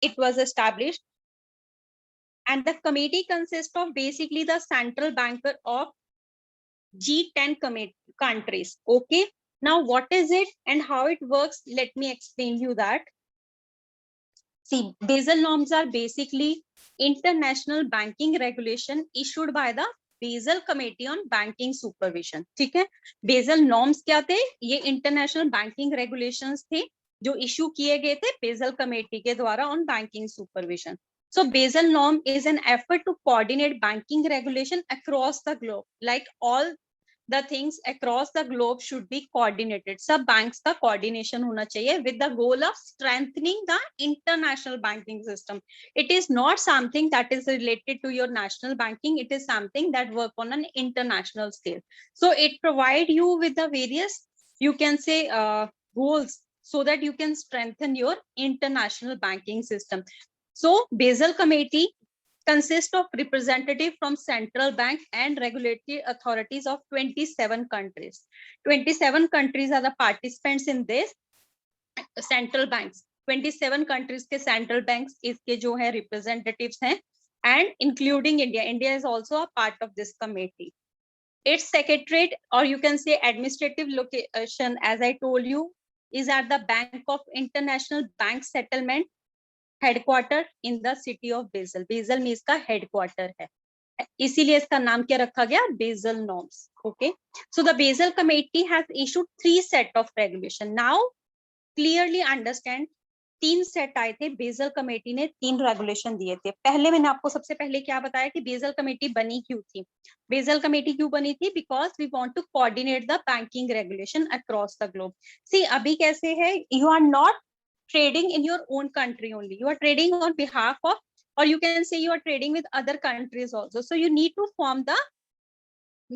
it was established, and the committee consists of basically the central banker of G10 countries. Okay, now what is it and how it works? Let me explain you that. See, Basel norms are basically international banking regulation issued by the Basel Committee on Banking Supervision. ठीक है, Basel norms क्या थे? ये international banking regulations थे जो issue किए गए थे Basel Committee के द्वारा on banking supervision. So Basel norm is an effort to coordinate banking regulation across the globe, like all the things across the globe should be coordinated. सब banks का coordination होना चाहिए with the goal of strengthening the international banking system. It is not something that is related to your national banking. It is something that work on an international scale. So it provide you with the various, you can say, goals so that you can strengthen your international banking system. So Basel Committee consists of representative from central bank and regulatory authorities of 27 countries. 27 countries are the participants in this. Central banks, 27 countries के central banks इसके जो है representatives हैं, and including India. India is also a part of this committee. Its secretariat, or you can say administrative location, as I told you, is at the Bank of International Bank Settlement, headquarter in the city of Basel. Basel में इसका headquarter है, इसीलिए इसका नाम क्या रखा गया? Basel norms. Okay, so the Basel Committee has issued 3 set of regulation. Now clearly understand, 3 set आए थे, बेजल कमेटी ने 3 रेगुलेशन दिए थे. पहले मैंने आपको सबसे पहले क्या बताया कि बेजल कमेटी बनी क्यों थी? बेजल कमेटी क्यों बनी थी? Because we want to coordinate the banking regulation across the globe. See अभी कैसे है, you are not trading in your own country only, you are trading on behalf of, or you can say you are trading with other countries also. So you need to form the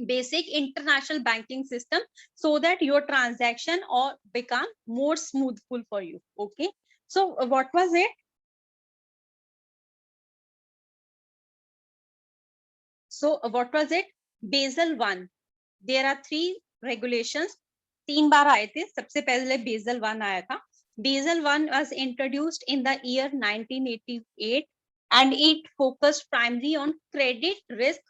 basic international banking system so that your transaction or become more smoothful for you. Okay, so what was it? So what was it? Basel 1. There are 3 regulations. 3 बार आए थे, सबसे पहले Basel 1 आया था. Basel 1 was introduced in the year 1988 and it focused primarily on credit risk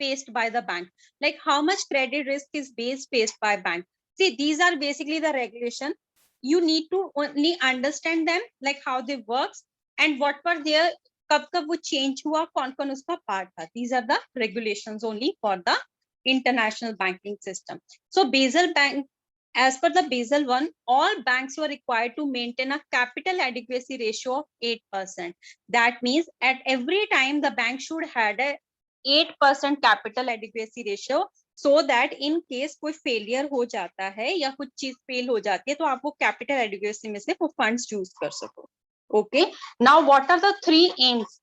faced by the bank. Like how much credit risk is faced by bank. See, these are basically the regulation. You need to only understand them, like how they works and what were their, कब कब वो change हुआ, कौन कौन उसका part था. These are the regulations only for the international banking system. So Basel Bank, as per the Basel 1, all banks were required to maintain a capital adequacy ratio of 8%. That means at every time the bank should have a 8% capital adequacy ratio, so that in case कोई failure हो जाता है या कुछ चीज fail हो जाती है तो आप वो capital adequacy में से वो funds choose कर सको. Okay, now what are the 3 aims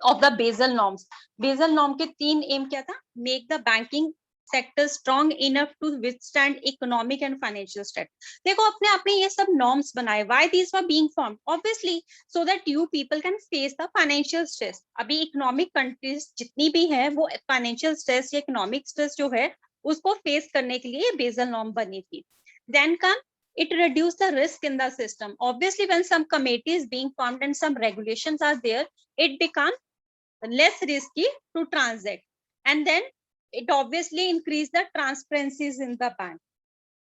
of the Basel norms? Basel norm के 3 aim क्या था? Make the banking sector strong enough to withstand economic and financial stress. देखो अपने आपने ये सब norms बनाए. Why these were being formed? Obviously so that you people can face the financial stress. अभी economic countries जितनी भी है वो financial stress या economic stress जो है उसको face करने के लिए Basel norm बनी थी. Then come, it reduced the risk in the system. Obviously when some committee is being formed and some regulations are there, it becomes less risky to transact, and then it obviously increase the transparencies in the bank.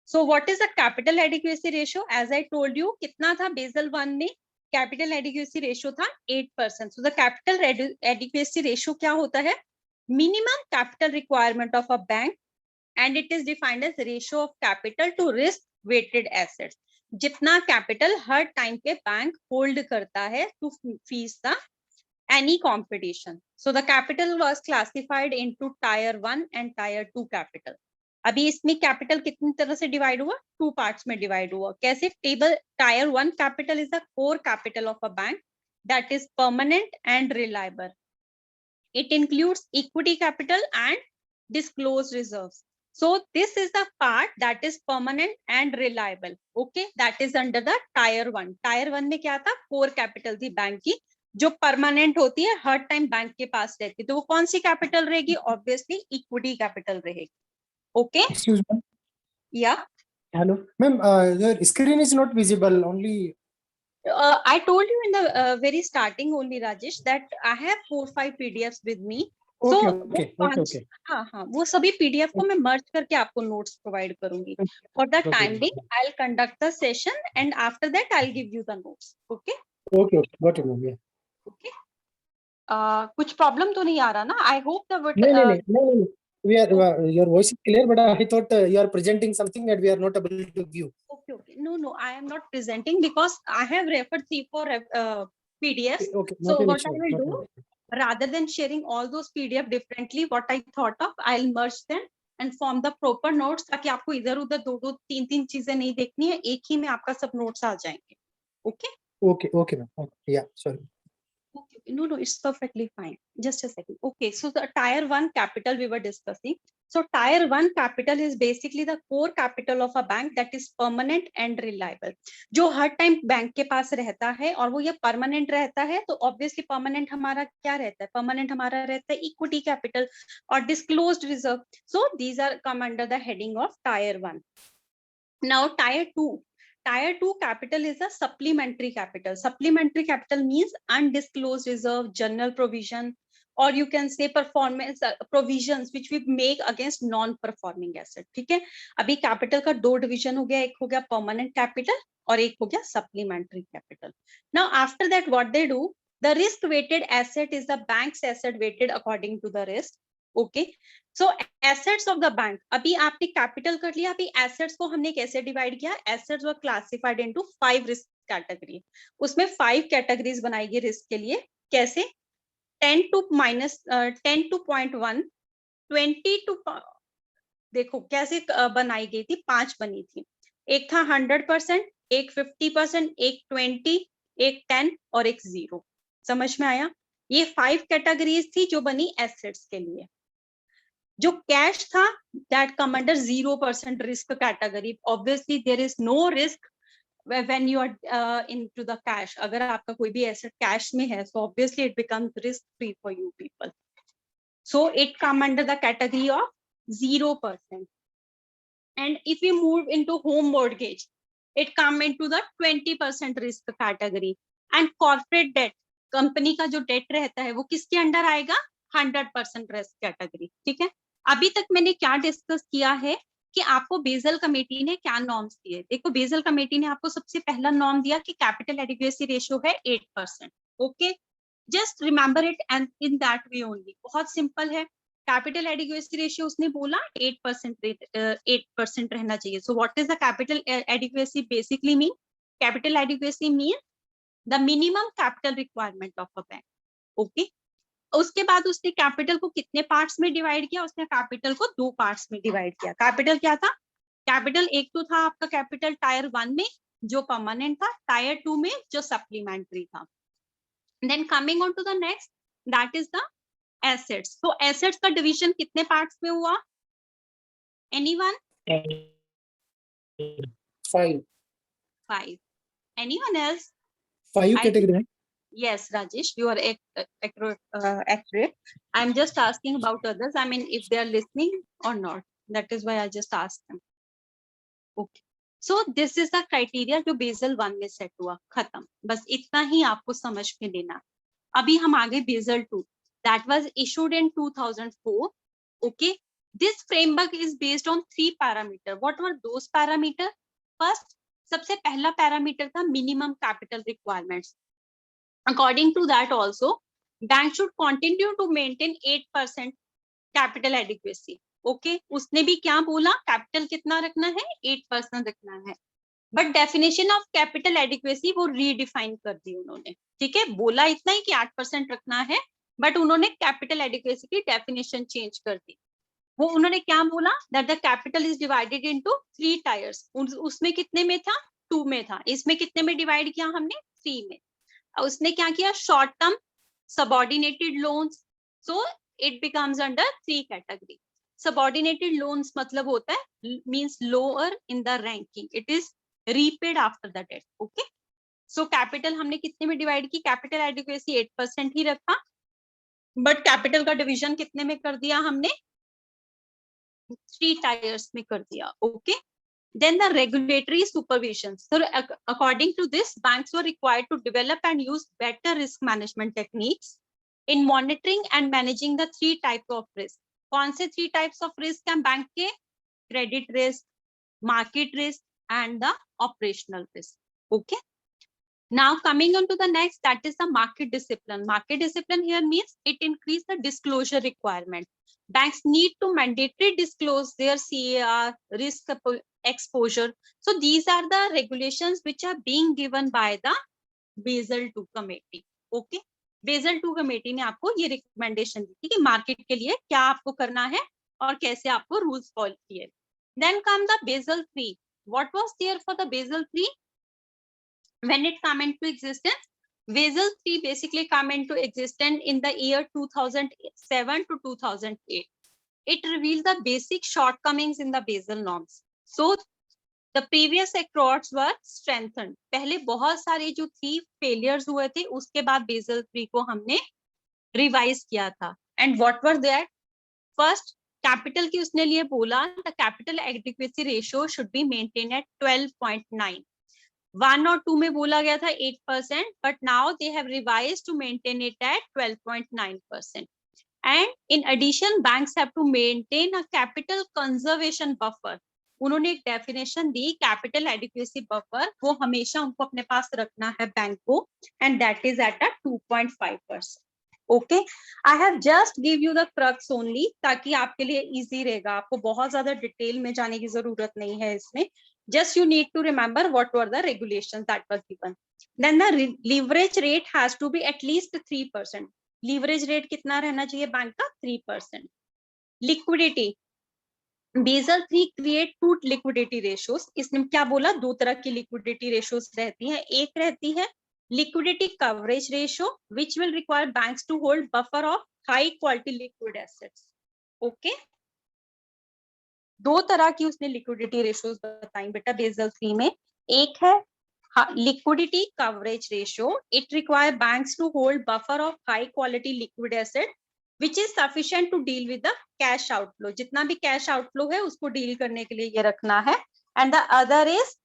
So what is the capital adequacy ratio? As I told you, कितना था Basel 1 में? Capital adequacy ratio था 8%. So the capital adequacy ratio क्या होता है? Minimum capital requirement of a bank, and it is defined as ratio of capital to risk weighted assets. जितना capital हर time पे bank hold करता है to face the any competition. So the capital was classified into tier 1 and tier 2 capital. अभी इसमें capital कितनी तरह से divide हुआ? 2 parts में divide हुआ. कैसे? Table tier 1 capital is the core capital of a bank that is permanent and reliable. It includes equity capital and disclosed reserves. So this is the part that is permanent and reliable. Okay, that is under the tier 1. Tier 1 में क्या था? Core capital थी bank की जो permanent होती है, हर time bank के पास रहती है. तो वो कौन सी कैपिटल रहेगी? ऑब्वियसली इक्विटी कैपिटल रहेगी. Okay, Excuse me. या Hello, ma'am. Your screen is not visible. Only I told you in the very starting only, Rajesh, that I have 4-5 PDFs with me. So Okay. हाँ, वो सभी PDF को मैं merge करके आपको notes provide करूंगी. For the time being, I'll conduct the session and after that I'll give you the notes. Okay? Okay, got it, ma'am. Yeah. Okay. कुछ problem तो नहीं आ रहा ना? I hope the No. We are your voice is clear, but I thought you are presenting something that we are not able to view. Okay. No, I am not presenting because I have referred 3-4 PDFs. Okay. So what I will do, rather than sharing all those PDF differently, what I thought of, I'll merge them and form the proper notes ताकि आपको इधर उधर दो तीन चीजें नहीं देखनी है, एक ही में आपका सब notes आ जाएंगे. Okay? Okay, ma'am. Yeah, sorry. Okay. No, it's perfectly fine. Just a second. Okay, so the tier 1 capital we were discussing. So tier 1 capital is basically the core capital of a bank that is permanent and reliable. जो हर time bank के पास रहता है और वो ये permanent रहता है, तो ऑब्वियसली परमानेंट हमारा क्या रहता है? परमानेंट हमारा रहता है इक्विटी कैपिटल और disclosed reserve. So these are come under the heading of tier 1. Now tier 2. Tier 2 capital is a supplementary capital. Supplementary capital means undisclosed reserve, general provision, or you can say performance provisions which we make against non-performing asset. ठीक है? अभी capital का दो division हो गया, एक हो गया permanent capital और एक हो गया supplementary capital. Now after that what they do, the risk weighted asset is the bank's asset weighted according to the risk. Okay. So assets of the bank. अभी आपने कैपिटल कर लिया, अभी एसेट्स को हमने कैसे डिवाइड किया? एसेट्स वर classified into 5 risk category. उसमें 5 कैटेगरीज बनाई गई रिस्क के लिए. कैसे? 10 to -10 to 20 to देखो कैसे बनाई गई थी. 5 बनी थी. एक था 100%, एक 50%, एक 20, एक 10 और एक 0. समझ में आया? ये 5 कैटेगरीज थी जो बनी एसेट्स के लिए. जो कैश था that come under 0% risk category. Obviously there is no risk when you are into the cash. अगर आपका कोई भी asset cash में है, so obviously it becomes risk free for you people. So it come under the category of 0%. And if we move into home mortgage, it come into the 20% risk category. And corporate debt, company का जो date रहता है वो किसके under आएगा? 100% risk category. ठीक है? अभी तक मैंने क्या डिस्कस किया है कि आपको बेजल कमेटी ने क्या नॉर्म्स दिए. देखो बेजल कमेटी ने आपको सबसे पहला नॉर्म दिया कि कैपिटल एडिक्वेसी रेशियो है 8%. Okay, just remember it and in that way only. बहुत सिंपल है. कैपिटल एडिक्वेसी रेशियो उसने बोला 8% रहना चाहिए. सो what is the capital adequacy basically mean? Capital adequacy mean the minimum capital requirement of a bank. Okay, उसके बाद उसने capital को कितने पार्ट्स में डिवाइड किया? उसने कैपिटल को 2 पार्ट्स में डिवाइड किया. कैपिटल क्या था? कैपिटल एक तो था आपका कैपिटल टायर 1 में जो परमानेंट था, टायर 2 में जो सप्लीमेंट्री था. Then coming on to the next, that is the assets. तो एसेट्स का डिवीजन कितने पार्ट्स में हुआ? Anyone? 5. Anyone else? 5 category. Yes, Rajesh, you are accurate. I'm just asking about others. I mean, if they are listening or not. That is why I just asked them. Okay. So this is the criteria जो basal 1 में set हुआ. खत्म. बस इतना ही आपको समझ में लेना. अभी हम आगे basal 2. That was issued in 2004. Okay. This framework is based on 3 parameters. What were those parameters? First, सबसे पहला पैरामीटर था minimum capital requirements. According to that also, bank should continue to maintain 8% capital adequacy. Okay, उसने भी क्या बोला? Capital कितना रखना है? 8% रखना है. But definition of capital adequacy वो रीडिफाइन कर दी उन्होंने. ठीक है, बोला इतना ही कि 8% रखना है, बट उन्होंने कैपिटल एडिक्वेसी की डेफिनेशन चेंज कर दी. वो उन्होंने क्या बोला? That the capital is divided into 3 tyres. उसमें कितने में था? 2 में था. इसमें कितने में डिवाइड किया हमने? 3 में. उसने क्या किया? Short term subordinated loans. So it becomes under 3 category. Subordinated loans मतलब होता है means lower in the ranking. It is repaid after the date. Okay, so capital हमने कितने में डिवाइड की? कैपिटल एडिक्वेसी 8% ही रखा, बट कैपिटल का डिवीजन कितने में कर दिया हमने? 3 टायर्स में कर दिया. Okay, Then the regulatory supervision. So according to this, banks were required to develop and use better risk management techniques in monitoring and managing the three types of risk. कौन से three types of risk हैं bank के? Credit risk, market risk, and the operational risk. Okay. Now coming on to the next, that is the market discipline. Market discipline here means it increase the disclosure requirement. Banks need to mandatorily disclose their CAR, risk exposure. So these are the regulations which are being given by the Basel II committee. Okay. Basel II committee ने आपको ये recommendation दी थी कि market के लिए क्या आपको करना है और कैसे आपको रूल्स फॉलो किए. Then come the Basel III. What was there for the Basel III? When it come into existence, Basel III basically come into existence in the year 2007 to 2008. It revealed the basic shortcomings in the Basel norms. So the previous accords were strengthened. पहले बहुत सारे जो थी failures हुए थे, उसके बाद Basel III को हमने revise किया था. And what were that? First, capital की उसने लिए बोला, the capital adequacy ratio should be maintained at 12.9. 1 और 2 में बोला गया था 8%, but now they have revised to maintain it at 12.9%. And in addition, banks have to maintain a capital conservation buffer. उन्होंने एक डेफिनेशन दी, कैपिटल एडिक्वेसी बफर वो हमेशा उनको अपने पास रखना है बैंक को, and that is at 2.5%. Okay, I have just give you the crux only, ताकि आपके लिए इजी रहेगा, आपको बहुत ज्यादा डिटेल में जाने की जरूरत नहीं है इसमें. Just you need to remember what were the regulations that were given. Then the leverage rate has to be at least 3%. Leverage rate कितना रहना चाहिए बैंक का? 3%. Liquidity. Basel III create two liquidity ratios. इसने क्या बोला? दो तरह की liquidity ratios रहती हैं. एक रहती है liquidity coverage ratio, which will require banks to hold buffer of high quality liquid assets. Okay. दो तरह की उसने लिक्विडिटी रेशियोज बताई बेटा बेसल III में. एक है liquidity coverage ratio. It require banks to hold buffer of high quality liquid asset which is sufficient to deal with the cash outflow. जितना भी कैश आउटफ्लो है उसको डील करने के लिए ये रखना है. And the other is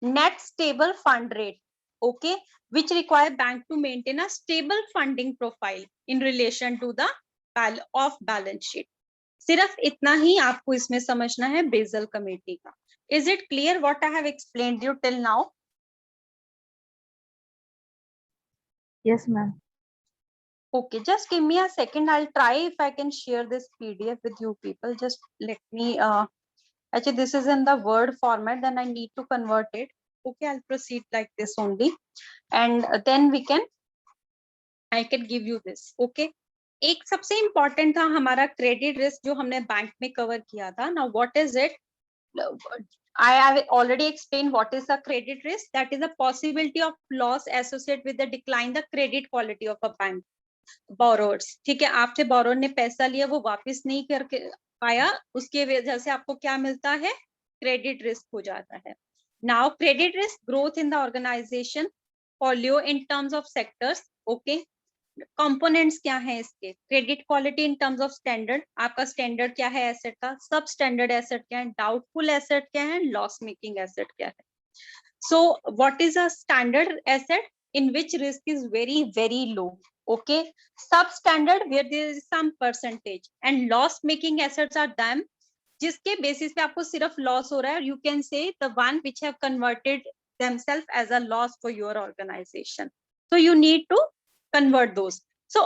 net stable fund rate. Okay, which require bank to maintain a stable funding profile in relation to the off balance sheet. सिर्फ इतना ही आपको इसमें समझना है बेसल कमेटी का. Is it clear what I have explained you till now? Yes, ma'am. Okay, just give me a second. I'll try if I can share this PDF with you people. Just let me actually this is in the Word format, then I need to convert it. Okay, I'll proceed like this only, and then I can give you this. Okay. एक सबसे important था हमारा credit risk जो हमने bank में cover किया था. Now what is it? I have already explained what is the credit risk. That is the possibility of loss associated with the decline the credit quality of a bank. Borrowers, ठीक है, आपसे borrower ने पैसा लिया, वो वापस नहीं करके पाया, उसके वजह से आपको क्या मिलता है? क्रेडिट रिस्क हो जाता है. Now credit risk growth in the organization, folio in terms of sectors. Okay. Components क्या है इसके? Credit quality in terms of standard. आपका स्टैंडर्ड क्या है एसेट का? सब स्टैंडर्ड एसेट क्या है? डाउटफुल एसेट क्या है? लॉस मेकिंग एसेट क्या है? So what is a standard asset in which risk is very very low. Okay, sub standard where there is some percentage, and loss making assets are them जिसके basis पे आपको सिर्फ loss हो रहा है. You can say the one which have converted themselves as a loss for your organisation. So you need to convert those. So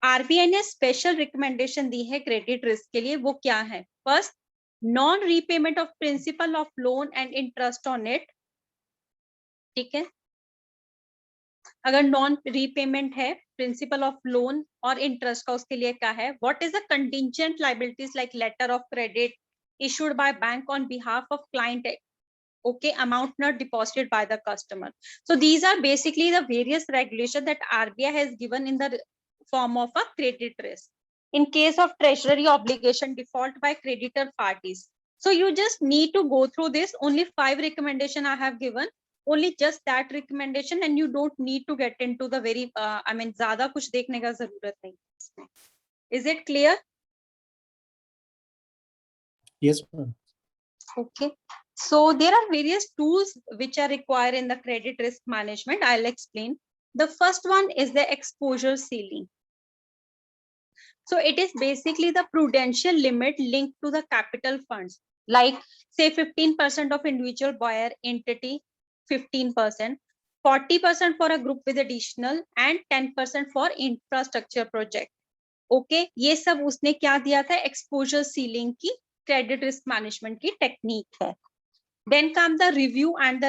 RBI ने special recommendation दी है क्रेडिट रिस्क के लिए. वो क्या है? First, non repayment of principal of loan and interest on it. ठीक है, अगर नॉन रीपेमेंट है प्रिंसिपल ऑफ लोन और इंटरेस्ट का, उसके लिए क्या है? What is the contingent liabilities like letter of credit issued by bank on behalf of client. Okay, amount not deposited by the customer. So these are basically the various regulations that RBI has given in the form of a credit risk. In case of treasury obligation default by creditor parties. So you just need to go through this. Only 5 recommendation I have given. Only just that recommendation, and you don't need to get into the very I mean ज़्यादा कुछ देखने का जरूरत नहीं. Is it clear? Yes, ma'am. Okay. So there are various tools which are required in the credit risk management. I'll explain. The first one is the exposure ceiling. So it is basically the prudential limit linked to the capital funds, like say 15% of individual buyer entity, 15%, 40% for a group with additional, and 10% for infrastructure project. Okay, ये सब उसने क्या दिया था? Exposure ceiling की credit risk management की technique है. Then come the review and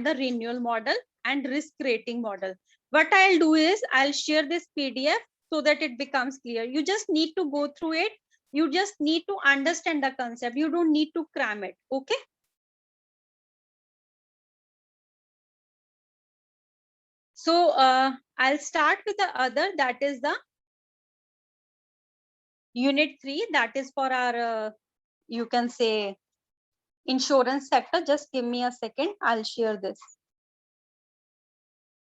the renewal model and risk rating model. What I'll do is I'll share this PDF so that it becomes clear. You just need to go through it. You just need to understand the concept. You don't need to cram it. Okay. So I'll start with the other, that is the unit 3, that is for our you can say insurance sector. Just give me a second. I'll share this.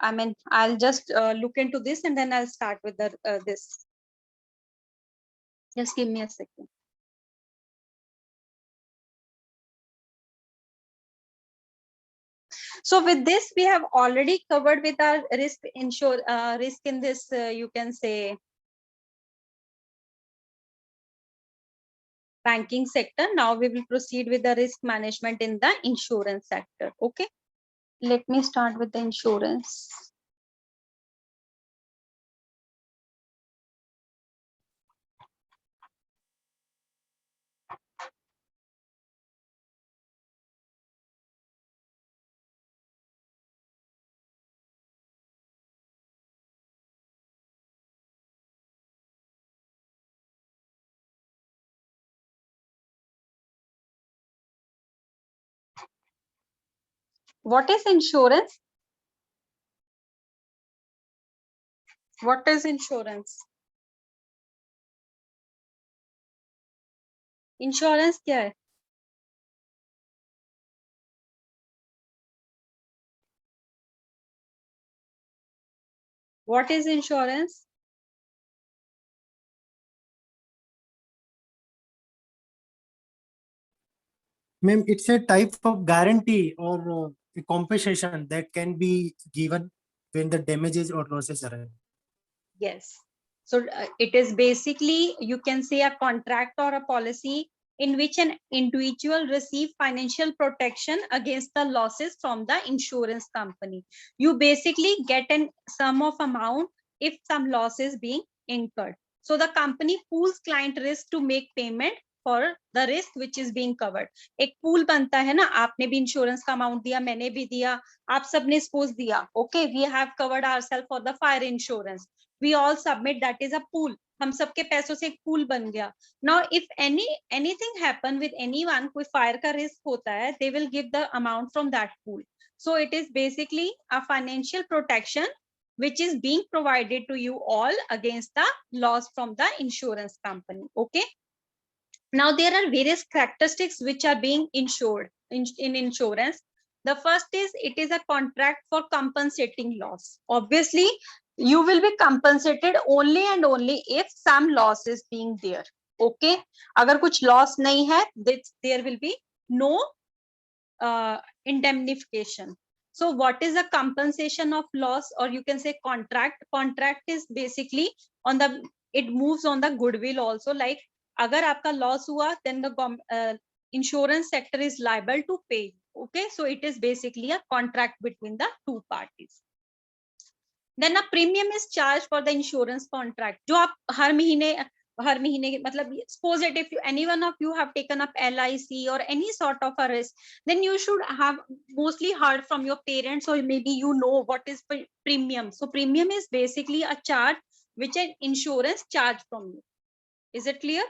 I mean, I'll just look into this and then I'll start with the this. Just give me a second. So with this, we have already covered with our risk in this, you can say, banking sector. Now we will proceed with the risk management in the insurance sector. Okay. Let me start with the insurance. What is insurance? What is insurance? Insurance क्या है? What is insurance? Ma'am, it's a type of guarantee or a compensation that can be given when the damages or losses arise. Yes. So it is basically, you can say, a contract or a policy in which an individual receive financial protection against the losses from the insurance company. You basically get an sum of amount if some loss is being incurred. So the company pools client risk to make payment for the risk which is being covered. एक pool बनता है ना, आपने भी insurance का amount दिया, मैंने भी दिया, आप सबने suppose दिया. Okay, we have covered ourselves for the fire insurance. We all submit, that is a pool. हम सबके पैसों से एक pool बन गया. Now if anything happen with anyone, कोई fire का risk होता है, they will give the amount from that pool. So it is basically a financial protection which is being provided to you all against the loss from the insurance company. Okay. Now there are various characteristics which are being insured in insurance. The first is, it is a contract for compensating loss. Obviously, you will be compensated only and only if some loss is being there. Okay. अगर कुछ loss नहीं है, there will be no indemnification. So what is the compensation of loss, or you can say contract? Contract is basically on the, it moves on the goodwill also. Like अगर आपका loss हुआ, then the insurance sector is liable to pay. Okay, so it is basically a contract between the two parties. Then a premium is charged for the insurance contract. जो आप हर महीने मतलब, suppose that if any one of you have taken up LIC or any sort of a risk, then you should have mostly heard from your parents, or maybe you know what is premium. So premium is basically a charge which an insurance charge from you. Is it clear?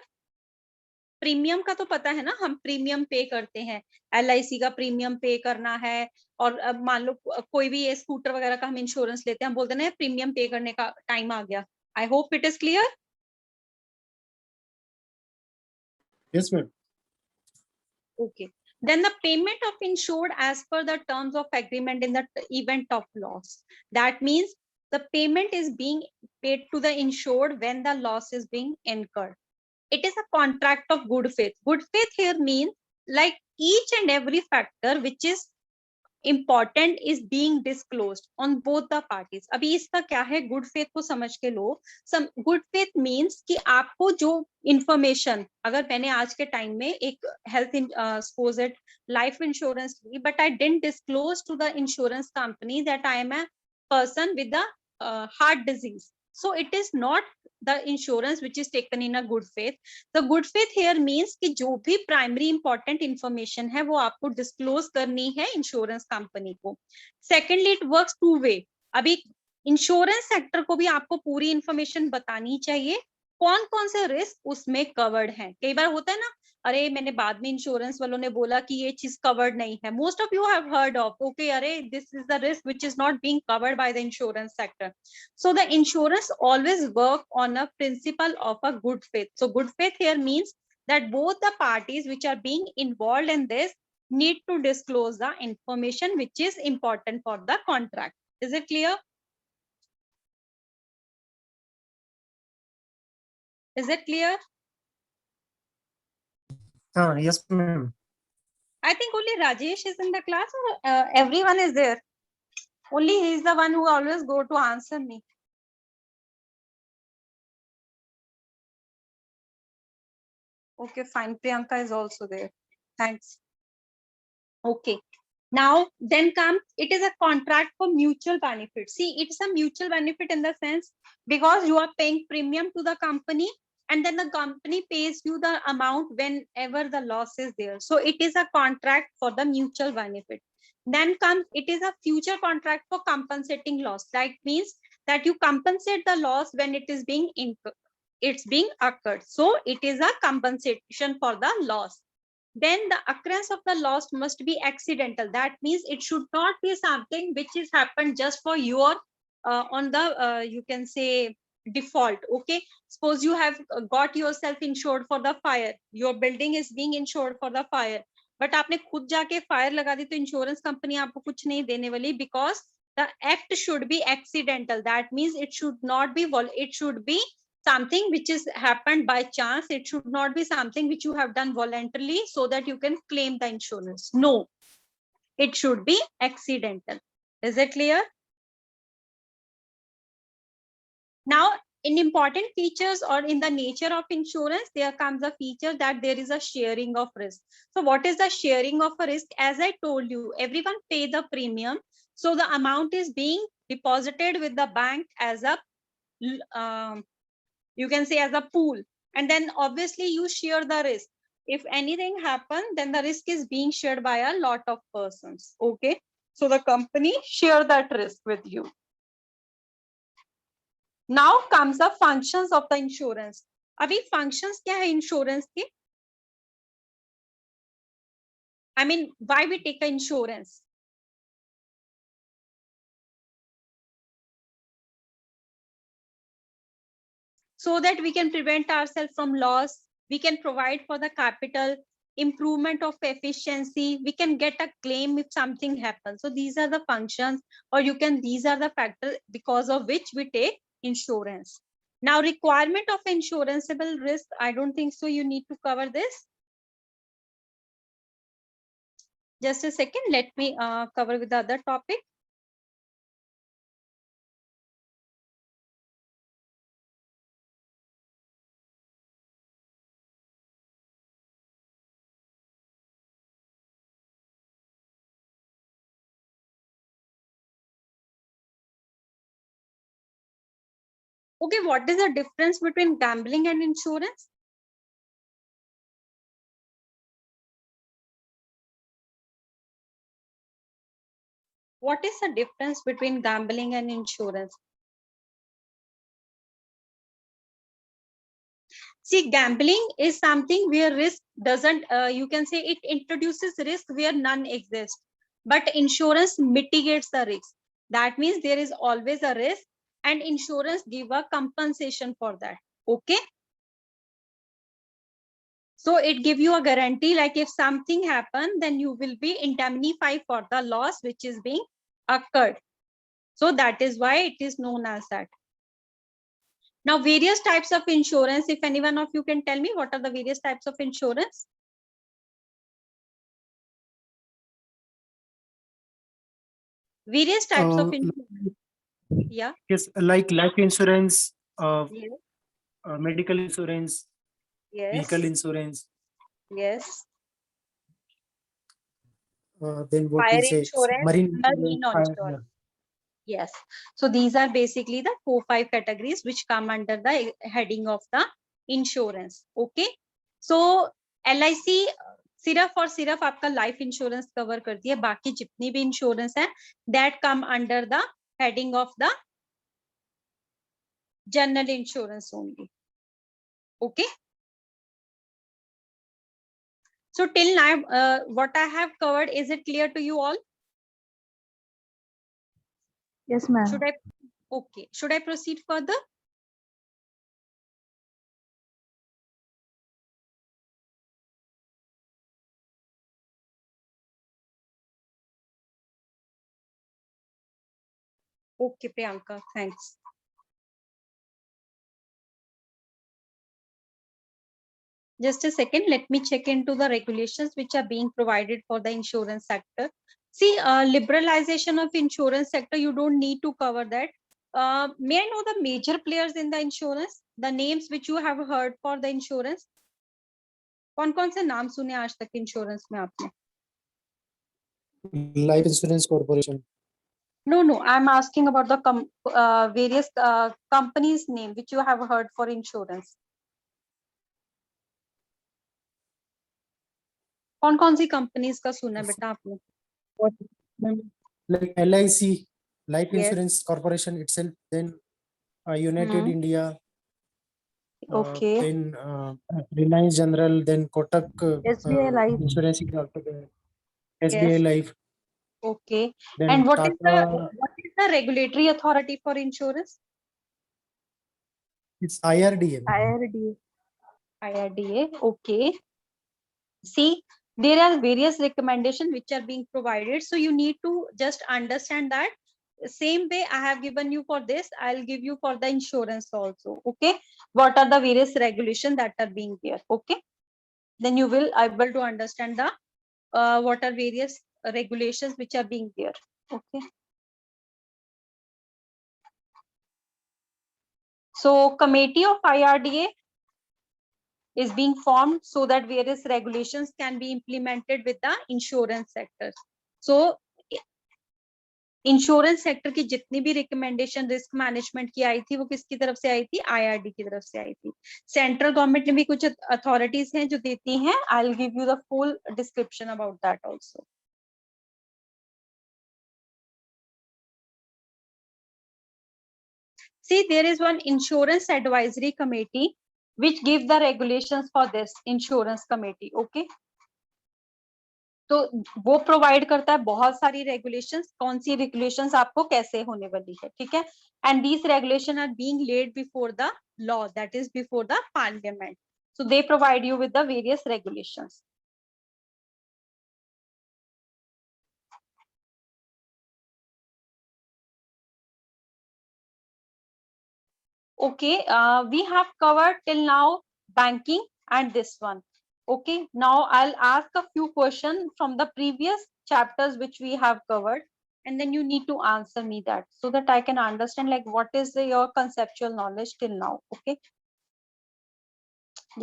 Premium का तो पता है ना, हम premium पे करते हैं, LIC का प्रीमियम पे करना है, और अब मान लो कोई भी ये स्कूटर वगैरह का हम इंश्योरेंस लेते हैं, हम बोलते हैं प्रीमियम पे करने का टाइम आ गया. I hope it is clear. Yes, ma'am. Okay. Then the payment of insured as per the terms of agreement in the event of loss. That means the payment is being paid to the insured when the loss is being incurred. It is a contract of good faith. Good faith here means like each and every factor which is important is being disclosed on both the parties. अभी इसका क्या है, good faith को समझ के लो. Good faith means कि आपको जो इंफॉर्मेशन, अगर मैंने आज के टाइम में एक health suppose it life insurance ली, but I didn't disclose to the insurance company that I am a person with the heart disease, so it is not the insurance which is taken in a good faith. The good faith here means कि जो भी primary important information है वो आपको disclose करनी है insurance company को. Secondly it works two way. अभी इंश्योरेंस सेक्टर को भी आपको पूरी इंफॉर्मेशन बतानी चाहिए, कौन कौन से रिस्क उसमें कवर्ड हैं. कई बार होता है ना, अरे मैंने बाद में इंश्योरेंस वालों ने बोला कि ये चीज कवर्ड नहीं है. Most of you have heard of, okay, अरे this is the risk which is not being covered by the insurance sector. So the insurance always work on a principle of a good faith. So good faith here means that both the parties which are being involved in this need to disclose the information which is important for the contract. Is it clear? Is it clear? Yes, ma'am. I think only Rajesh is in the class, or everyone is there. Only he is the one who always go to answer me. Okay, fine. Priyanka is also there. Thanks. Okay. Now, then comes, it is a contract for mutual benefit. See, it's a mutual benefit in the sense because you are paying premium to the company and then the company pays you the amount whenever the loss is there. So it is a contract for the mutual benefit. Then comes, it is a future contract for compensating loss. That means that you compensate the loss when it is being occurred. So it is a compensation for the loss. Then the occurrence of the loss must be accidental. That means it should not be something which is happened just for your on the you can say default. Okay, suppose you have got yourself insured for the fire, your building is being insured for the fire, but आपने खुद जाके fire लगा दी तो insurance company आपको कुछ नहीं देने वाली, because the act should be accidental. That means it should not be it should be something which is happened by chance. It should not be something which you have done voluntarily so that you can claim the insurance. No, it should be accidental. Is it clear? Now, in important features or in the nature of insurance, there comes a feature that there is a sharing of risk. So what is the sharing of a risk? As I told you, everyone pay the premium. So the amount is being deposited with the bank as a you can say as a pool, and then obviously you share the risk. If anything happen, then the risk is being shared by a lot of persons. Okay, so the company share that risk with you. Now comes the functions of the insurance. Abhi functions kya hai insurance ke? I mean, why we take an insurance? So that we can prevent ourselves from loss, we can provide for the capital, improvement of efficiency, we can get a claim if something happens. So these are the functions, or you can, these are the factors because of which we take insurance. Now, requirement of insuranceable risk, I don't think so you need to cover this. Just a second, let me cover with the other topic. Okay, what is the difference between gambling and insurance? What is the difference between gambling and insurance? See, gambling is something where risk doesn't, you can say it introduces risk where none exists, but insurance mitigates the risk. That means there is always a risk and insurance give a compensation for that. Okay. So it give you a guarantee, like if something happen, then you will be indemnified for the loss which is being occurred. So that is why it is known as that. Now, various types of insurance, if any one of you can tell me what are the various types of insurance? Various types of Uh, insurance. Yeah. Yes, like life insurance, Yes. medical insurance, vehicle Yes. insurance, Yes. then what we Fire say, insurance, marine insurance, marine fire, insurance. Yes. So these are basically the 4-5 categories which come under the heading of the insurance. Okay. So LIC सिर्फ और सिर्फ आपका life insurance cover करती है, बाकी जितनी भी insurance है that come under the heading of the general insurance only. Okay. So till now, what I have covered, is it clear to you all? Yes, ma'am. Should I? Okay. Should I proceed further? Okay, Priyanka, thanks. Just a second, let me check into the regulations which are being provided for the insurance sector. See, liberalization of insurance sector, you don't need to cover that. May I know the major players in the insurance, the names which you have heard for the insurance? कौन कौन से नाम सुने आज तक insurance में आपने? life insurance corporation. No, I'm asking about the various companies name which you have heard for insurance. कौन कौन सी कंपनीज का सुना है बेटा आपने? Like LIC, Life Yes. Insurance Corporation itself, then United Hmm. India, Okay. then Reliance General, then Kotak SBI Life. Insurance is also there, SBI Yes. Life, Okay. then And what Tata, is the regulatory authority for insurance? it's IRDA. IRDA. IRDA. Okay. See, there are various recommendations which are being provided. So you need to just understand that same way I have given you for this, I'll give you for the insurance also. Okay. What are the various regulations that are being there? Okay. Then you will able to understand the what are various regulations which are being there. Okay. So committee of IRDA is being formed so that various regulations can be implemented with the insurance sector. So insurance sector की जितनी भी recommendation risk management की आई थी वो किसकी तरफ से आई थी? आईआरडी की तरफ से आई थी. सेंट्रल गवर्नमेंट ने भी कुछ अथॉरिटीज हैं जो देती हैं. I will give you the full description about that also. See, there is one insurance advisory committee which give the regulations for this insurance committee. Okay. तो वो प्रोवाइड करता है बहुत सारी रेगुलेशंस, कौन सी रेगुलेशंस आपको कैसे होने वाली है. ठीक है. And these regulation are being laid before the law, that is before the parliament. So they provide you with the various regulations. Okay, we have covered till now banking and this one. Okay, now I'll ask a few questions from the previous chapters which we have covered, and then you need to answer me that so that I can understand like what is your conceptual knowledge till now. Okay,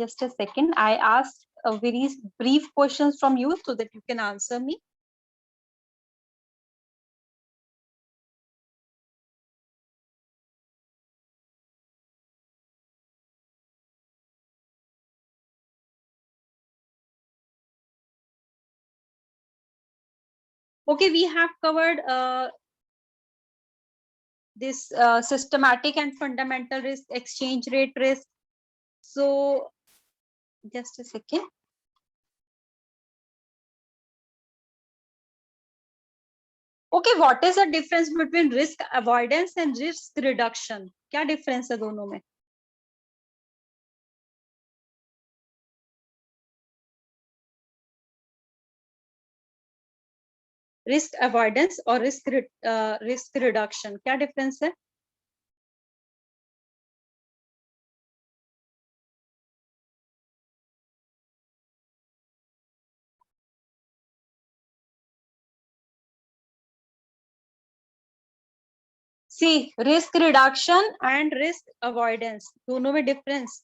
just a second. I asked a very brief questions from you so that you can answer me. Okay, we have covered this systematic and fundamental risk, exchange rate risk. So just a second. Okay, what is the difference between risk avoidance and risk reduction? क्या difference है दोनों में? Risk avoidance और risk reduction क्या difference है? See risk reduction and risk avoidance दोनों में difference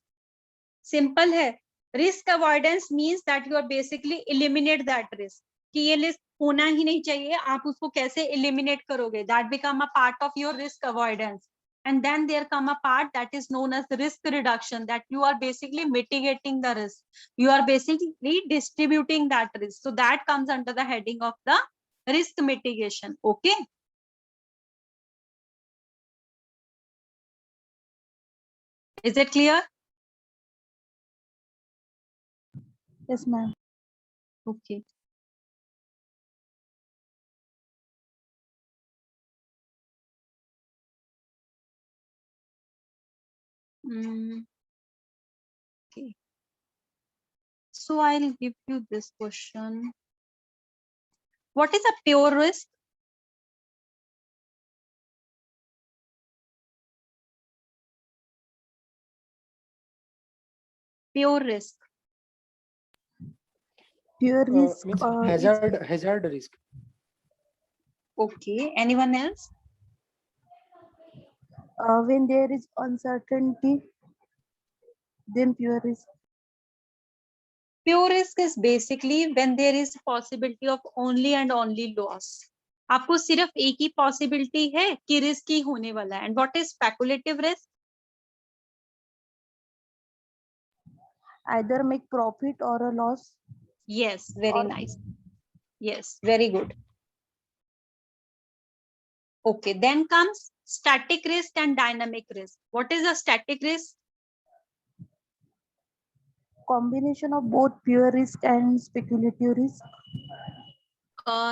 simple है. Risk avoidance means that you are basically eliminate that risk कि ये रिस्क होना ही नहीं चाहिए, आप उसको कैसे एलिमिनेट करोगे, that become a part of your risk avoidance. And then there come a part that is known as risk reduction, that you are basically mitigating the risk. You are basically distributing that risk. So that comes under the heading of the risk mitigation. Okay. Is it clear? Yes, ma'am. Okay. Okay. So I'll give you this question. What is a pure risk? Pure risk. Pure risk Means is hazard risk. Okay. Anyone else? when there is uncertainty, then pure risk. Pure risk is basically when there is possibility of only and only loss. आपको सिर्फ एक ही possibility है कि risk ही होने वाला है. And what is speculative risk? Either make profit or a loss. Yes, very Or- nice. Yes, very good. Okay, then comes static risk and dynamic risk. What is a static risk? Combination of both pure risk and speculative risk.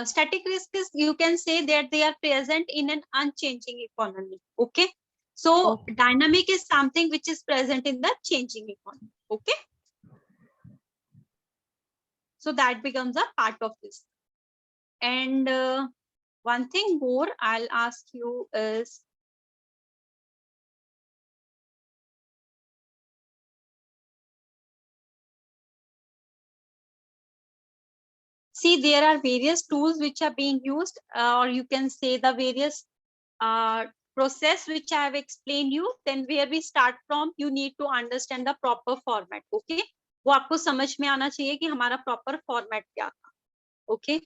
Static risk is, you can say that they are present in an unchanging economy. Okay, so Okay. dynamic is something which is present in the changing economy. Okay, so that becomes a part of this. And one thing more I'll ask you is, see, there are various tools which are being used, or you can say the various process which I have explained you. Then where we start from, you need to understand the proper format. Okay, वो आपको समझ में आना चाहिए कि हमारा proper format क्या था. Okay,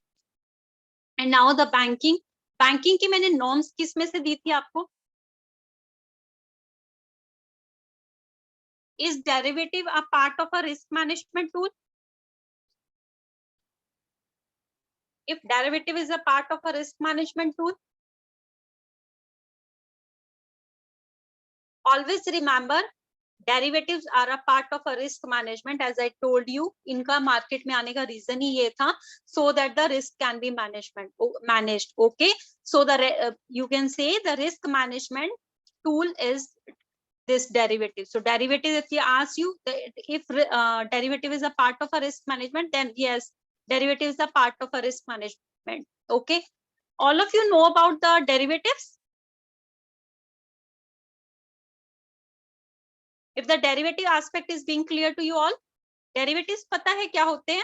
and now the banking. Banking की मैंने norms किस में से दी थी आपको? Is derivative a part of a risk management tool? If derivative is a part of a risk management tool, always remember derivatives are a part of a risk management. As I told you, इनका market में आने का reason ही ये था, so that the risk can be managed. Okay, so the you can say the risk management tool is this derivative. So derivative, if he asks you if derivative is a part of a risk management, then yes, derivative is a part of a risk management. Okay, all of you know about the derivatives. If the derivative aspect is being clear to you all, derivatives पता है क्या होते हैं?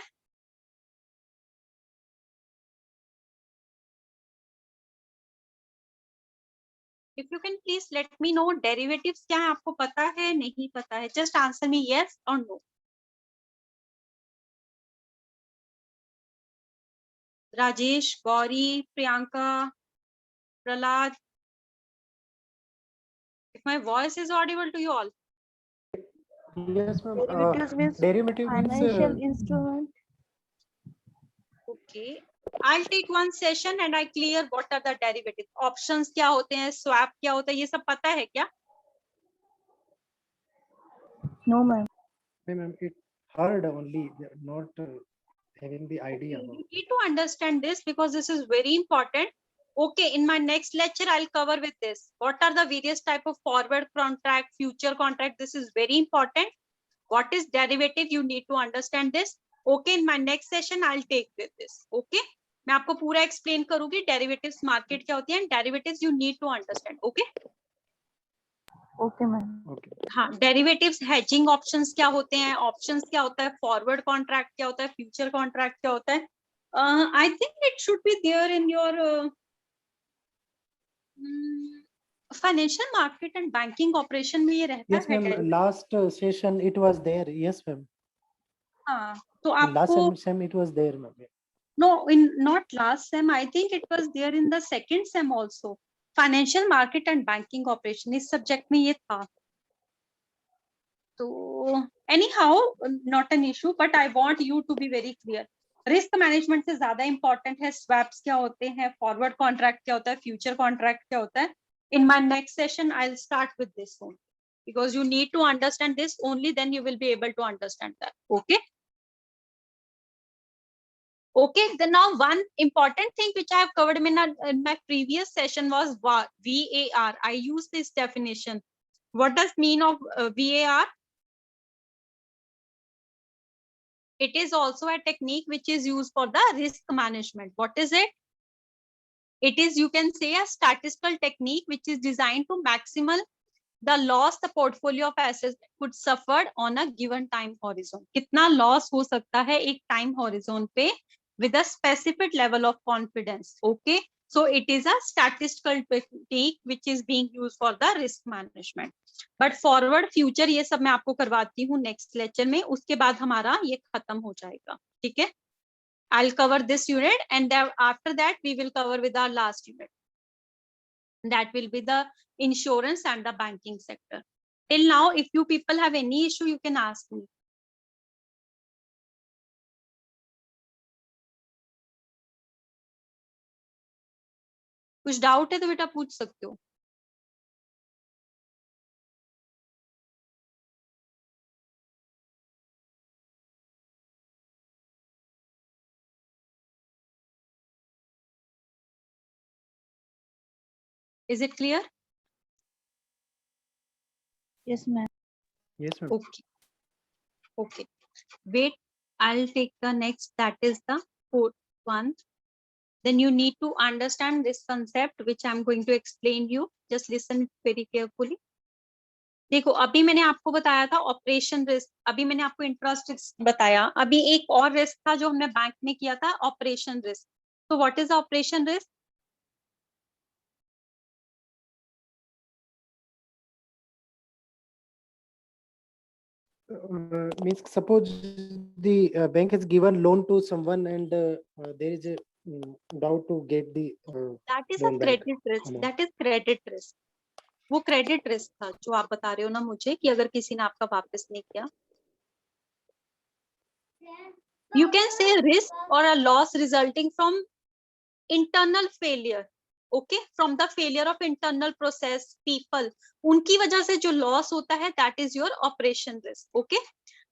If you can please let me know derivatives क्या है, आपको पता है नहीं पता है? Just answer me yes or no. Rajesh, Gauri, Priyanka, Prahlad. If my voice is audible to you all. Yes, ma'am. Derivatives means Derivative financial means instrument. Okay, I'll take one session and I clear what are the derivatives. Options क्या होते हैं, swap क्या होता है, ये सब पता है क्या? No, ma'am. ma'am, it heard only, not having the idea about. You need to understand this because this is very important. Okay, in my next lecture, I'll cover with this. What are the various type of forward contract, future contract? This is very important. What is derivative? You need to understand this. Okay, in my next session, I'll take with this. Okay, मैं आपको पूरा explain करूँगी derivatives market क्या होती है, and derivatives you need to understand. Okay. Okay, ma'am. Okay. हाँ, derivatives hedging options क्या होते हैं, options क्या होता है, forward contract क्या होता है, future contract क्या होता है. I think it should be there in your financial market and banking operation में ये रहता Yes, है ma'am. Derivative. Last session it was there. Yes, ma'am. हाँ, तो In last आपको sem it was there, ma'am. no, in not last sem, I think it was there in the second sem also. Financial market and banking operation इस subject में ये था। तो anyhow not an issue, but I want you to be very clear. Risk management से ज्यादा important है swaps क्या होते हैं, फॉरवर्ड कॉन्ट्रैक्ट क्या होता है, फ्यूचर कॉन्ट्रैक्ट क्या होता है। In my next session I will start with this one, because you need to understand this, only then you will be able to understand that. Okay. Okay, then now one important thing which I have covered in my previous session was VAR. I use this definition. What does mean of VAR? It is also a technique which is used for the risk management. What is it? It is, you can say, a statistical technique which is designed to maximal the loss the portfolio of assets could suffer on a given time horizon. कितना loss हो सकता है एक time horizon पे with a specific level of confidence. Okay, so it is a statistical technique which is being used for the risk management. But forward future ये सब मैं आपको करवाती हूँ next lecture में, उसके बाद हमारा ये खत्म हो जाएगा। ठीक है, I'll cover this unit and then after that we will cover with our last unit. That will be the insurance and the banking sector. Till now, if you people have any issue, you can ask me. कुछ doubt है तो बेटा पूछ सकते हो। Is it clear? Yes, ma'am. Yes, ma'am. Okay. Okay. Wait, I'll take the next. That is the fourth one. Then you need to understand this concept which I'm going to explain you. Just listen very carefully. देखो, अभी मैंने आपको बताया था operation risk, अभी मैंने आपको interest risk बताया, अभी एक और रिस्क था जो हमने बैंक में किया था, ऑपरेशन रिस्क। तो what is operation risk? Means suppose the bank has given loan to someone and there is a doubt to get the that is a loan back credit risk, amount. That is credit risk. वो credit risk था जो आप बता रहे हो ना मुझे कि अगर किसी ने आपका वापस नहीं किया, यू कैन से रिस्क और a loss resulting from internal failure. Okay, from the failure of internal process people, उनकी वजह से जो लॉस होता है that is your operation risk. Okay,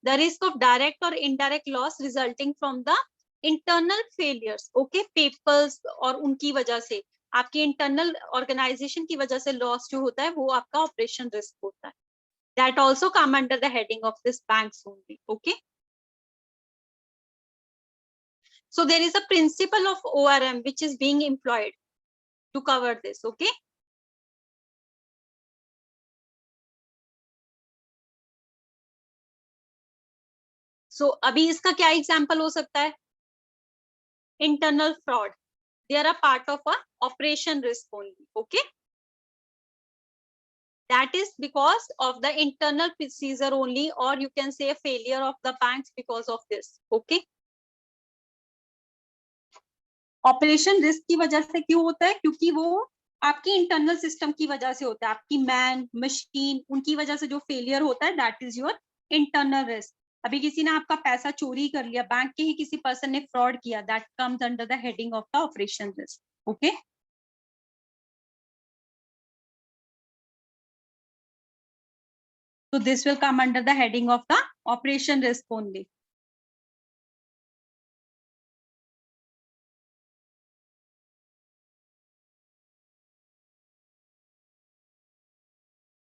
the risk of direct और indirect loss resulting from the internal failures. Okay, peoples और उनकी वजह से, आपकी इंटरनल ऑर्गेनाइजेशन की वजह से लॉस जो होता है वो आपका ऑपरेशन रिस्क होता है। That also come under the heading of this banks only. Okay, so there is a principle of ORM which is being employed to cover this. Okay, so अभी इसका क्या एग्जांपल हो सकता है? Internal fraud, they are a part of a operation risk only. Okay, that is because of the internal procedure only, or you can say a failure of the banks because of this. Okay, operation risk की वजह से क्यों होता है? क्योंकि वो आपकी internal system की वजह से होता है, आपकी मैन मशीन उनकी वजह से जो फेलियर होता है that is your internal risk. अभी किसी ने आपका पैसा चोरी कर लिया, बैंक के ही किसी पर्सन ने फ्रॉड किया, that comes under the heading of the operation risk. Okay, so this will come under the heading of the operation risk only.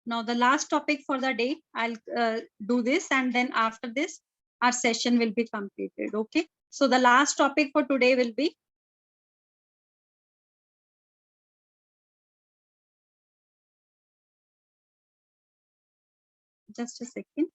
Now the last topic for the day, I'll do this and then after this our session will be completed. Okay, so the last topic for today will be just a second.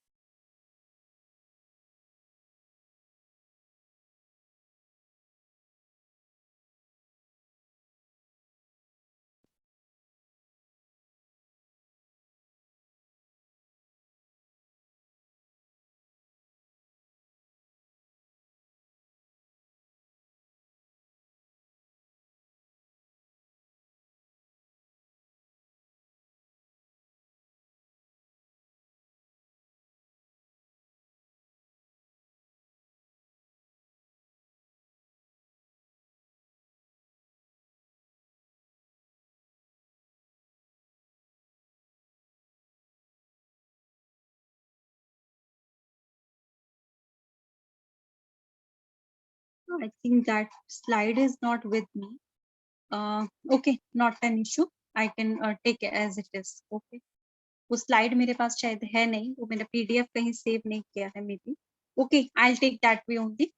I think that slide is not with me. Okay, not an issue. I can take it as it is. Okay. वो slide मेरे पास शायद है नहीं, वो मैंने PDF कहीं save नहीं किया है maybe. Okay, I will take that way only.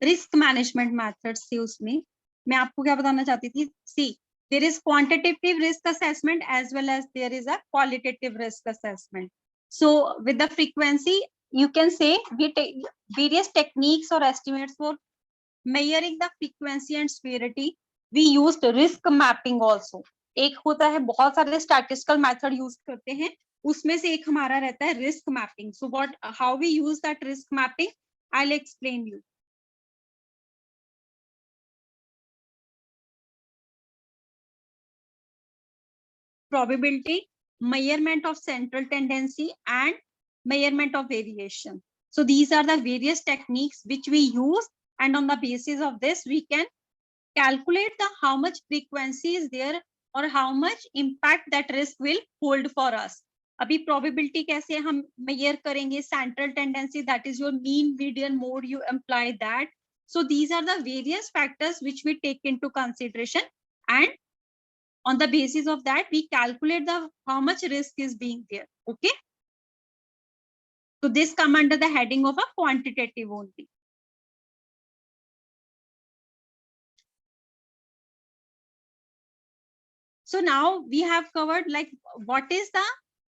Risk management methods थी उसमें. मैं आपको क्या बताना चाहती थी, see there is quantitative risk assessment as well as there is a qualitative risk assessment. So with the frequency you can say we take various techniques or estimates for measuring the frequency and severity. We used risk mapping also. एक होता है, बहुत सारे statistical method use करते हैं, उसमें से एक हमारा रहता है risk mapping. So what, how we use that risk mapping, I'll explain you. Probability, measurement of central tendency, and measurement of variation. So these are the various techniques which we use, and on the basis of this we can calculate the how much frequency is there or how much impact that risk will hold for us. अभी probability कैसे हम measure करेंगे, central tendency, that is your mean, median, mode, you imply that. So these are the various factors which we take into consideration, and on the basis of that we calculate the how much risk is being there. Okay, so this come under the heading of a quantitative only. So now we have covered like what is the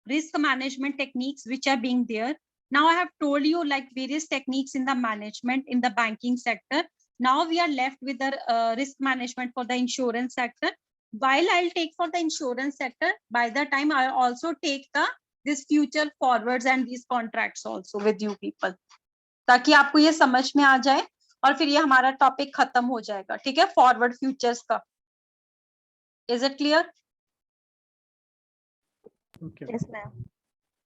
risk management techniques which are being there. Now I have told you like various techniques in the management in the banking sector. Now we are left with the risk management for the insurance sector. While I'll take for the insurance sector, by the time I'll also take the this future forwards and these contracts also with you people, ताकि आपको ये समझ में आ जाए और फिर ये हमारा टॉपिक खत्म हो जाएगा. ठीक है, फॉरवर्ड फ्यूचर्स का. Is it clear? Okay. Yes, ma'am.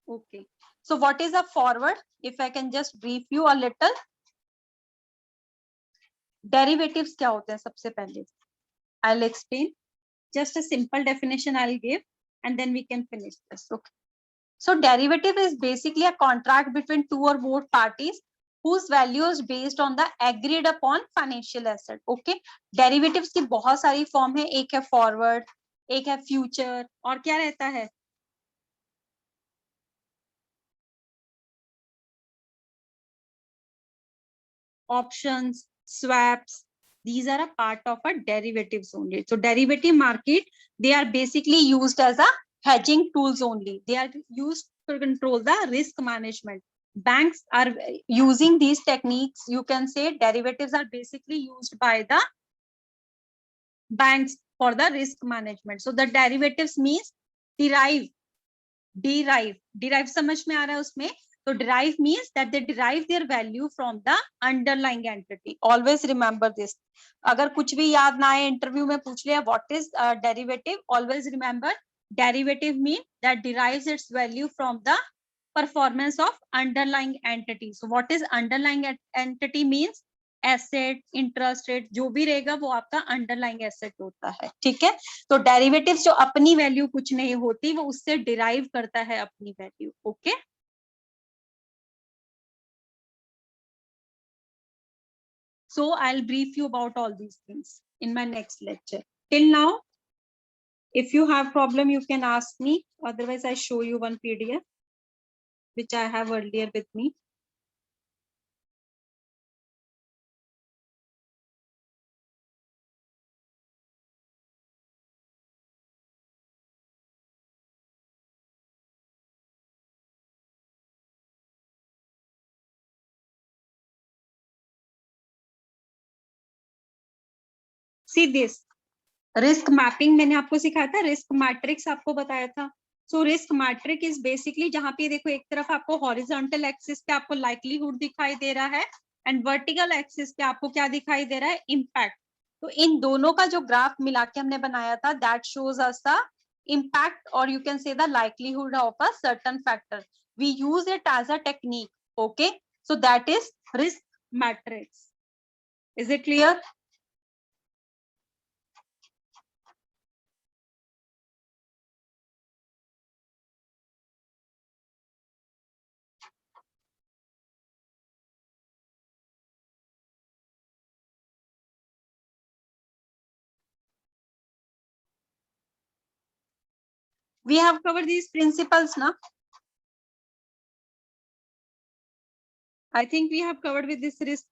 Okay. So what is a forward? If I can just brief you a little. Derivatives क्या होते हैं सबसे पहले? I'll explain. Just a simple definition I'll give, and then we can finish this. Okay. So derivative is basically a contract between two or more parties whose value is based on the agreed upon financial asset. Okay. Derivatives की बहुत सारी form है. एक है forward, एक है future, और क्या रहता है? Options, swaps, these are a part of a derivatives only. So derivative market, they are basically used as a hedging tools only. They are used to control the risk management. Banks are using these techniques. You can say derivatives are basically used by the banks for the risk management. So the derivatives means derive समझ में आ रहा है उसमें? So derive means that they derive their value from the underlying entity. Always remember this. अगर कुछ भी याद ना आए, इंटरव्यू में पूछ लिया what is derivative, always remember derivative mean that derives its value from the performance of underlying entity. So what is underlying entity means? Asset, interest rate, जो भी रहेगा वो आपका अंडरलाइंग एसेट होता है. ठीक है, तो डेरिवेटिव्स जो अपनी वैल्यू कुछ नहीं होती, वो उससे डिराइव करता है अपनी value. Okay, so I'll brief you about all these things in my next lecture. Till now, if you have problem, you can ask me. Otherwise, I show you one PDF which I have earlier with me. See this. Risk mapping मैंने आपको सिखाया था, risk matrix आपको बताया था. So risk metric is basically जहां पे देखो एक तरफ आपको हॉरिजॉन्टल एक्सिस पे आपको लाइक्लीहुड दिखाई दे रहा है, एंड वर्टिकल एक्सिस पे आपको क्या दिखाई दे रहा है? इम्पैक्ट. तो इन दोनों का जो ग्राफ मिला के हमने बनाया था, that shows us the impact, और you can say the likelihood of a certain factor. We use it as a technique. Okay, so that is risk matrix. Is it clear? We have covered these principles now. I think we have covered with this risk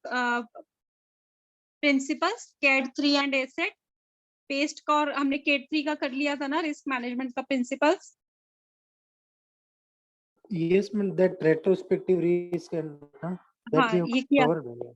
principles, CAD 3 and ASET. Paste का और हमने CAD 3 का कर लिया था ना, risk management का principles. Yes, ma'am, that retrospective risk and that हाँ we have ये किया, covered.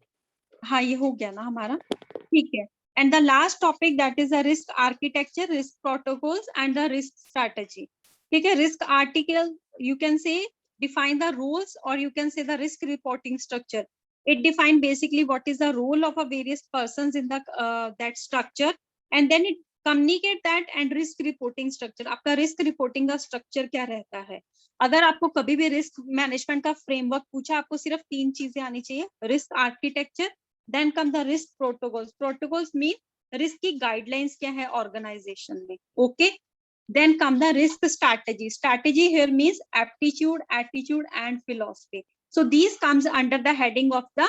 हाँ ये हो गया ना हमारा, ठीक है. And the last topic, that is the risk architecture, risk protocols and the risk strategy. ठीक है, risk article you can say define the roles or you can say the risk reporting structure. It define basically what is the role of a various persons in the that structure, and then it communicate that and risk reporting structure. आपका risk reporting का structure क्या रहता है? अगर आपको कभी भी risk management का framework पूछा, आपको सिर्फ 3 चीजें आनी चाहिए. risk architecture, then come the risk protocols. Protocols mean risk की guidelines क्या है organization में. Okay, then come the risk strategy. Strategy here means aptitude, attitude and philosophy. So these comes under the heading of the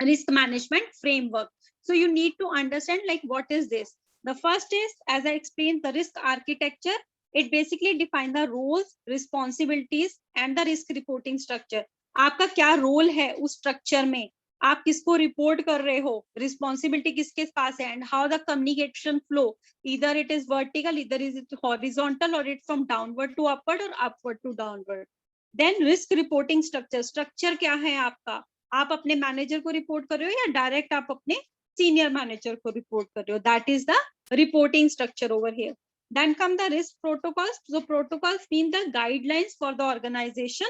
risk management framework. So you need to understand like what is this. The first is, as I explained, the risk architecture. It basically define the roles, responsibilities and the risk reporting structure. आपका क्या role है उस structure में, आप किसको report कर रहे हो, responsibility किसके पास है, and how the communication flow, either it is vertical, either is it horizontal, or it's from downward to upward or upward to downward. Then risk reporting structure. Structure क्या है आपका, आप अपने मैनेजर को रिपोर्ट कर रहे हो या डायरेक्ट आप अपने सीनियर मैनेजर को रिपोर्ट कर रहे हो, that is the reporting structure over here. Then come the risk protocols. So protocols mean the guidelines for the organization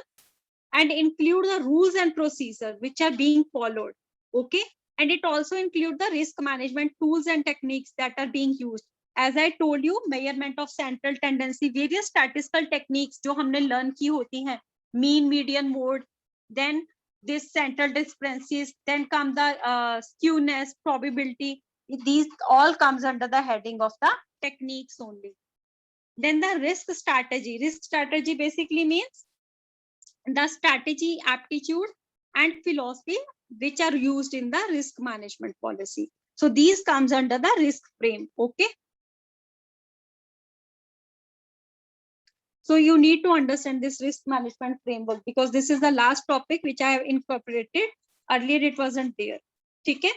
and include the rules and procedures which are being followed. Okay, and it also include the risk management tools and techniques that are being used. As I told you, measurement of central tendency, various statistical techniques जो हमने learn की होती हैं, mean, median, mode, then this central discrepancies, then come the skewness, probability. These all comes under the heading of the techniques only. Then the risk strategy. Risk strategy basically means the strategy, aptitude and philosophy which are used in the risk management policy. So these comes under the risk frame. Okay, so you need to understand this risk management framework because this is the last topic which I have incorporated. Earlier it wasn't there. Okay,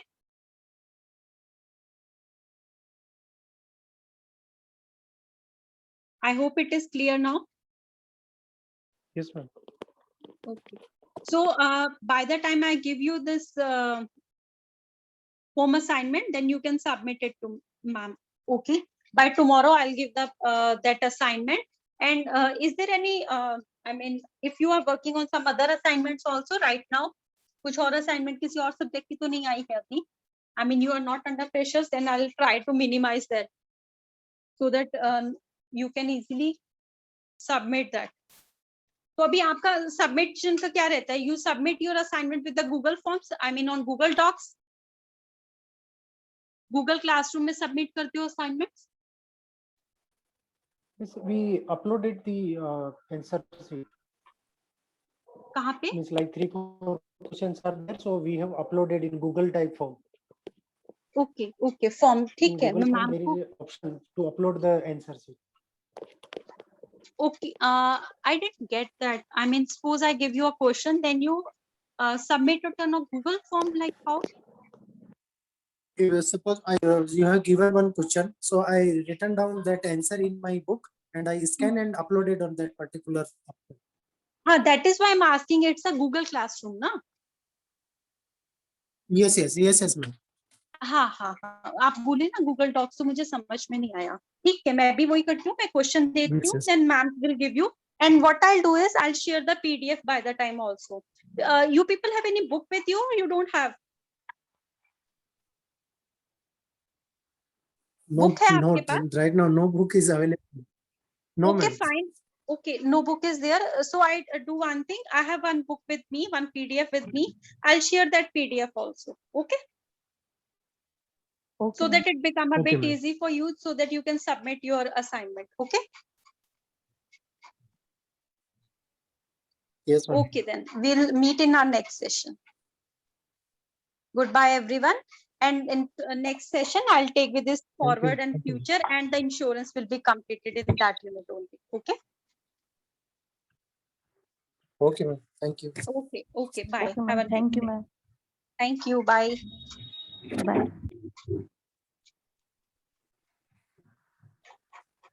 I hope it is clear now. Yes, ma'am. Okay, so by the time I give you this home assignment, then you can submit it to ma'am. Okay, by tomorrow I'll give the that assignment. And is there any I mean, if you are working on some other assignments also right now, कुछ और assignment किसी और subject की तो नहीं आई है अभी, I mean you are not under pressures, then I'll try to minimize that so that you can easily submit that. तो अभी आपका submission का क्या रहता है? You submit your assignment with the Google Forms, I mean on Google Docs. Google Classroom में submit करते हो assignments? Yes, we uploaded the answer sheet. कहाँ पे? Means like 3-4 questions are there, so we have uploaded in Google type form. Okay, okay, form ठीक In है, Google मैं form ma'am there को. is an option to upload the answer sheet. Okay, I didn't get that. I mean, suppose I give you a question, then you submit it on a Google form, like how? Suppose you have given one question, so I written down that answer in my book and I scan and uploaded on that particular. That is why I'm asking. It's a Google Classroom, ना? Yes, ma'am. हाँ, आप बोले ना Google Docs, तो मुझे समझ में नहीं आया. ठीक है, मैं भी वही करती हूँ, मैं क्वेश्चन देती हूँ, then ma'am will give you. And what I'll do is I'll share the PDF by the time also. You people have any book with you or you don't have? No, Book है आपके पास? right now no book is available. No, Okay, ma'am. fine. Okay, no book is there. So I do one thing. I have one book with me, one PDF with me. I'll share that PDF also. Okay. Okay. So that it become a Okay, bit ma'am. easy for you so that you can submit your assignment. Okay. Yes, ma'am. Okay, then we'll meet in our next session. Goodbye, everyone. And in next session, I'll take with this forward and Thank you. future, and the insurance will be completed in that unit only. Okay. Okay, ma'am. Thank you. Okay. Okay. Bye. Okay, Have a ma'am. Thank nice you, day. ma'am. Thank you. Bye. Bye.